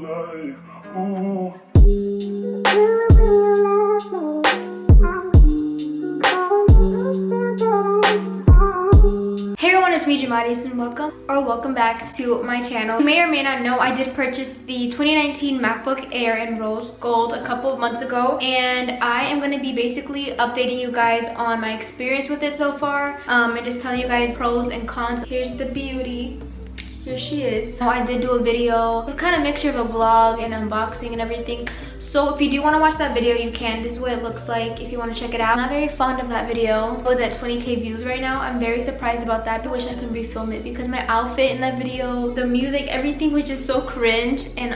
Hey everyone, it's me Jomaris and welcome back to my channel. You may or may not know I did purchase the 2019 MacBook Air in rose gold a couple of months ago, and I am going to be basically updating you guys on my experience with it so far, and just telling you guys pros and cons. Here's the beauty. Here she is. I did do a video. It's kind of a mixture of a vlog and unboxing and everything. So if you do want to watch that video, you can. This is what it looks like if you want to check it out. I'm not very fond of that video. It was at 20k views right now. I'm very surprised about that. I wish I could refilm it because my outfit in that video, the music, everything was just so cringe. And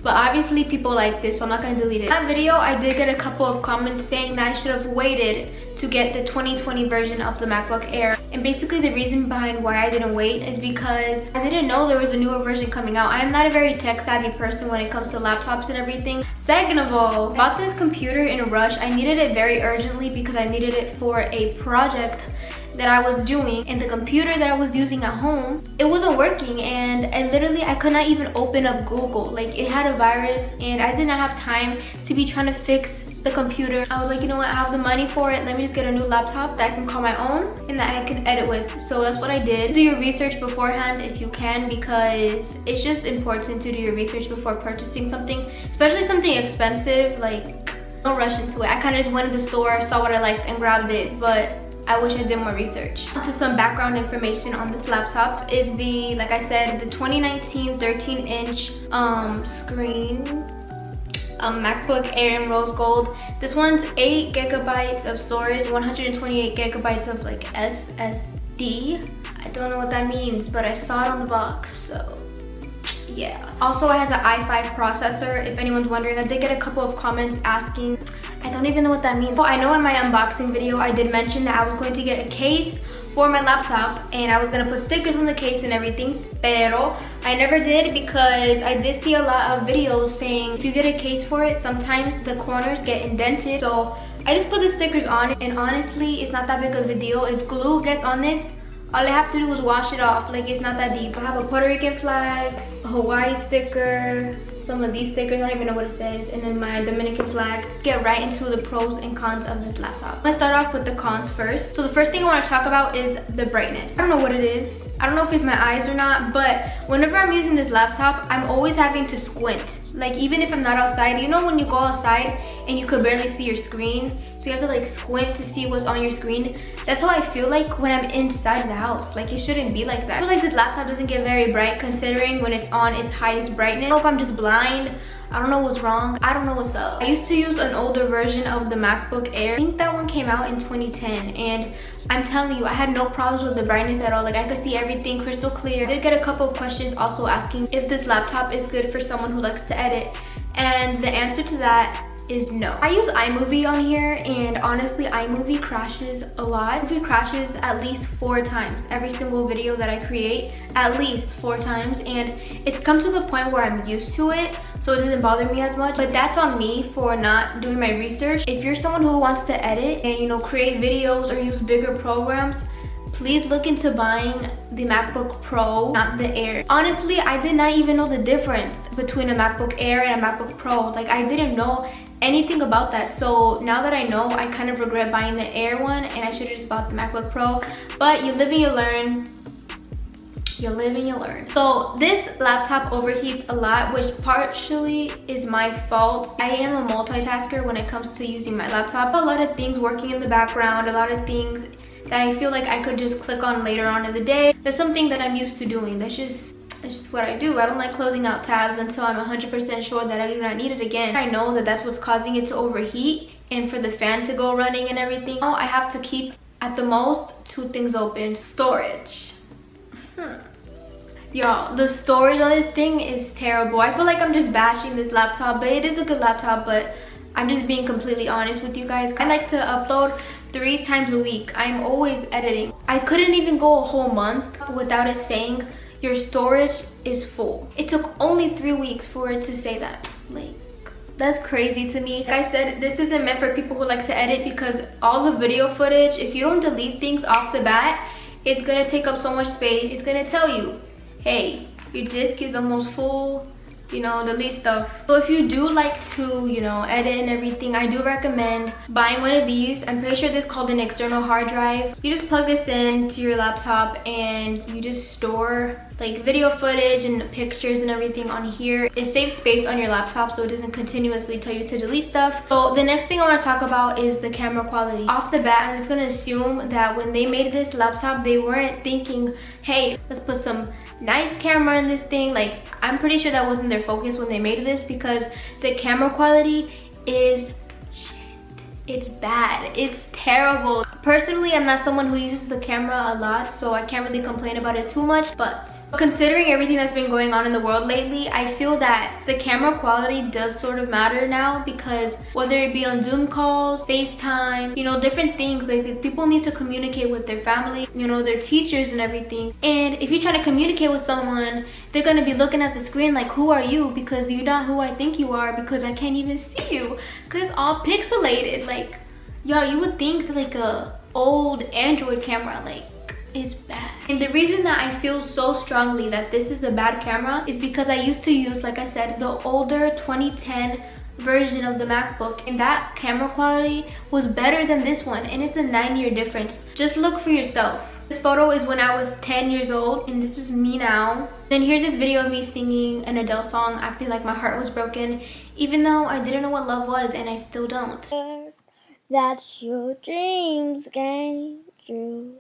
but obviously people like this, so I'm not going to delete it. In that video, I did get a couple of comments saying that I should have waited to get the 2020 version of the MacBook Air. And basically the reason behind why I didn't wait is because I didn't know there was a newer version coming out. I am not a very tech savvy person when it comes to laptops and everything. Second of all, I bought this computer in a rush. I needed it very urgently because I needed it for a project that I was doing, and the computer that I was using at home, it wasn't working, and I could not even open up Google. Like, it had a virus and I did not have time to be trying to fix the computer. I was like, you know what, I have the money for it, let me just get a new laptop that I can call my own and that I can edit with. So that's what I did. Do your research beforehand if you can, because it's just important to do your research before purchasing something, especially something expensive. Like, don't rush into it. I kind of just went to the store, saw what I liked and grabbed it, but I wish I did more research. To some background information on this laptop is the, like I said, the 2019 13-inch screen MacBook Air in rose gold. This one's 8 gigabytes of storage, 128 gigabytes of like SSD. I don't know what that means, but I saw it on the box, so yeah. Also, it has an i5 processor, if anyone's wondering. I did get a couple of comments asking. I don't even know what that means. So I know in my unboxing video I did mention that I was going to get a case for my laptop and I was going to put stickers on the case and everything, pero I never did because I did see a lot of videos saying if you get a case for it, sometimes the corners get indented. So I just put the stickers on it, and honestly it's not that big of a deal. If glue gets on this, all I have to do is wash it off. Like, it's not that deep. I have a Puerto Rican flag, a Hawaii sticker, some of these stickers, I don't even know what it says, and then my Dominican flag. Get right into the pros and cons of this laptop. I'm gonna start off with the cons first. So the first thing I want to talk about is the brightness. I don't know what it is. I don't know if it's my eyes or not, but whenever I'm using this laptop, I'm always having to squint. Like, even if I'm not outside, you know when you go outside and you could barely see your screen, so you have to like squint to see what's on your screen. That's how I feel like when I'm inside the house. Like, it shouldn't be like that. I feel like this laptop doesn't get very bright considering when it's on its highest brightness. I don't know if I'm just blind. I don't know what's wrong. I don't know what's up. I used to use an older version of the MacBook Air. I think that one came out in 2010, and I'm telling you, I had no problems with the brightness at all. Like, I could see everything crystal clear. I did get a couple of questions also asking if this laptop is good for someone who likes to edit, and the answer to that is no. I use iMovie on here, and honestly iMovie crashes a lot. iMovie crashes at least 4 times every single video that I create, at least 4 times, and it's come to the point where I'm used to it, so it doesn't bother me as much. But that's on me for not doing my research. If you're someone who wants to edit and, you know, create videos or use bigger programs, please look into buying the MacBook Pro, not the Air. Honestly, I did not even know the difference between a MacBook Air and a MacBook Pro. Like, I didn't know anything about that. So now that I know, I kind of regret buying the Air one, and I should have just bought the MacBook Pro. But you live and you learn. You live and you learn. So this laptop overheats a lot, which partially is my fault. I am a multitasker when it comes to using my laptop. A lot of things working in the background, a lot of things that I feel like I could just click on later on in the day. That's something that I'm used to doing. That's just what I do. I don't like closing out tabs until I'm 100% sure that I do not need it again. I know that that's what's causing it to overheat, and for the fan to go running and everything. Now I have to keep at the most 2 things open. Storage. Y'all, the storage on this thing is terrible. I feel like I'm just bashing this laptop, but it is a good laptop, but I'm just being completely honest with you guys. I like to upload 3 times a week. I'm always editing. I couldn't even go a whole month without it saying your storage is full. It took only 3 weeks for it to say that. Like, that's crazy to me. Like I said, this isn't meant for people who like to edit, because all the video footage, if you don't delete things off the bat, it's gonna take up so much space. It's gonna tell you, hey, your disk is almost full. you know, delete stuff. So if you do like to, you know, edit and everything, I do recommend buying one of these. I'm pretty sure this is called an external hard drive. You just plug this into your laptop and you just store like video footage and pictures and everything on here. It saves space on your laptop so it doesn't continuously tell you to delete stuff. So the next thing I want to talk about is the camera quality. Off the bat, I'm just gonna assume that when they made this laptop, they weren't thinking, hey, let's put some nice camera in this thing. Like, I'm pretty sure that wasn't their focus when they made this, because the camera quality is shit. It's bad. It's terrible. Personally, I'm not someone who uses the camera a lot, so I can't really complain about it too much, but considering everything that's been going on in the world lately, I feel that the camera quality does sort of matter now, because whether it be on Zoom calls, FaceTime, you know, different things, like people need to communicate with their family, you know, their teachers and everything. And if you're trying to communicate with someone, they're gonna be looking at the screen like, who are you? Because you're not who I think you are, because I can't even see you, because it's all pixelated. Like, yo, you would think like a old Android camera, like, is bad. And the reason that I feel so strongly that this is a bad camera is because I used to use, like I said, the older 2010 version of the MacBook, and that camera quality was better than this one, and it's a 9-year difference. Just look for yourself. This photo is when I was 10 years old, and this is me now. Then here's this video of me singing an Adele song, acting like my heart was broken, even though I didn't know what love was, and I still don't. That your dreams came true.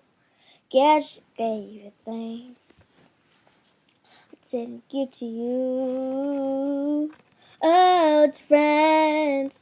Guess gave you thanks. Thank you to you, old friends.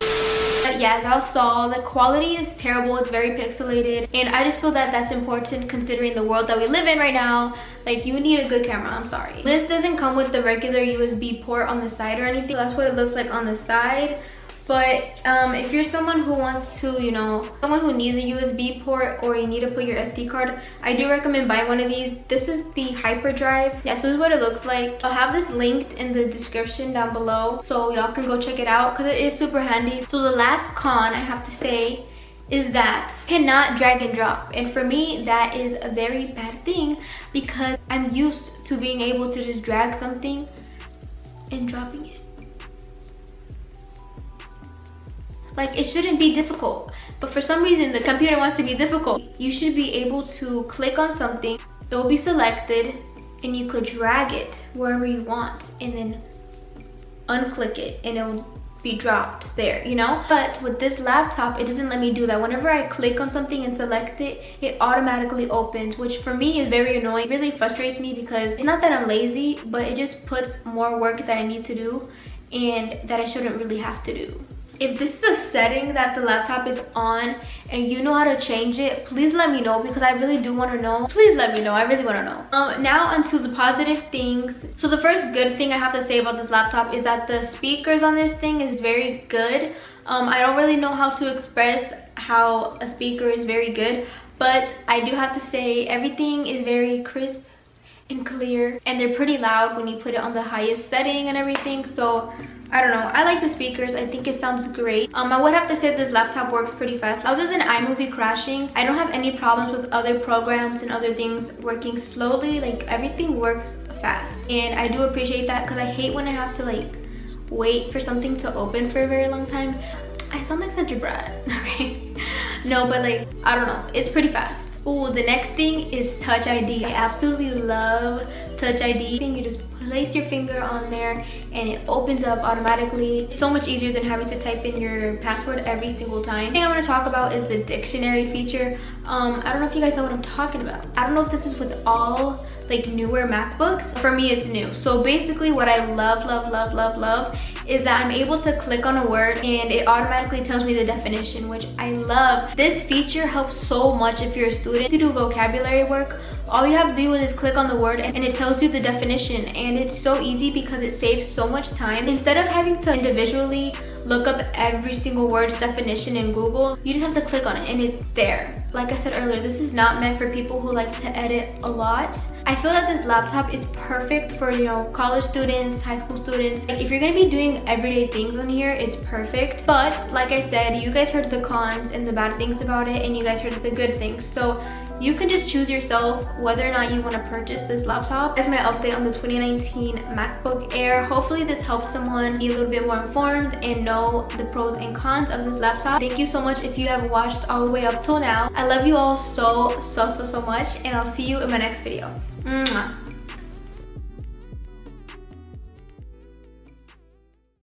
But yeah, as y'all saw, the quality is terrible. It's very pixelated, and I just feel that that's important considering the world that we live in right now. Like, you need a good camera. I'm sorry. This doesn't come with the regular USB port on the side or anything. That's what it looks like on the side. But if you're someone who wants to, you know, someone who needs a USB port, or you need to put your SD card, I do recommend buying one of these. This is the hyperdrive. Yeah, so this is what it looks like. I'll have this linked in the description down below, so y'all can go check it out, because it is super handy. So the last con I have to say is that you cannot drag and drop, and for me that is a very bad thing, because I'm used to being able to just drag something and dropping it. Like, it shouldn't be difficult, but for some reason the computer wants to be difficult. You should be able to click on something, it will be selected, and you could drag it wherever you want, and then unclick it, and it will be dropped there, you know? But with this laptop, it doesn't let me do that. Whenever I click on something and select it, it automatically opens, which for me is very annoying. It really frustrates me, because it's not that I'm lazy, but it just puts more work that I need to do and that I shouldn't really have to do. If this is a setting that the laptop is on and you know how to change it, please let me know, because I really do want to know. Please let me know. I really want to know. Now onto the positive things. So the first good thing I have to say about this laptop is that the speakers on this thing is very good. I don't really know how to express how a speaker is very good, but I do have to say everything is very crisp and clear, and they're pretty loud when you put it on the highest setting and everything. So I don't know, I like the speakers. I think it sounds great. I would have to say this laptop works pretty fast. Other than iMovie crashing, I don't have any problems with other programs and other things working slowly. Like, everything works fast, and I do appreciate that, because I hate when I have to like wait for something to open for a very long time. I sound like such a brat. Okay, no, but like, I don't know, it's pretty fast. Oh, the next thing is Touch ID. I absolutely love Touch ID. You just place your finger on there and it opens up automatically. It's so much easier than having to type in your password every single time. The thing I want to talk about is the dictionary feature. I don't know if you guys know what I'm talking about. I don't know if this is with all like newer MacBooks. For me, it's new. So basically what I love is that I'm able to click on a word and it automatically tells me the definition, which I love. This feature helps so much if you're a student to do vocabulary work. All you have to do is click on the word and it tells you the definition, and it's so easy because it saves so much time. Instead of having to individually look up every single word's definition in Google, you just have to click on it and it's there. Like I said earlier, this is not meant for people who like to edit a lot. I feel that this laptop is perfect for, you know, college students, high school students. Like, if you're gonna be doing everyday things on here, it's perfect. But like I said, you guys heard the cons and the bad things about it, and you guys heard the good things. So You can just choose yourself whether or not you want to purchase this laptop. That's my update on the 2019 MacBook Air. Hopefully this helps someone be a little bit more informed and know the pros and cons of this laptop. Thank you so much if you have watched all the way up till now. I love you all so much, and I'll see you in my next video. Mwah.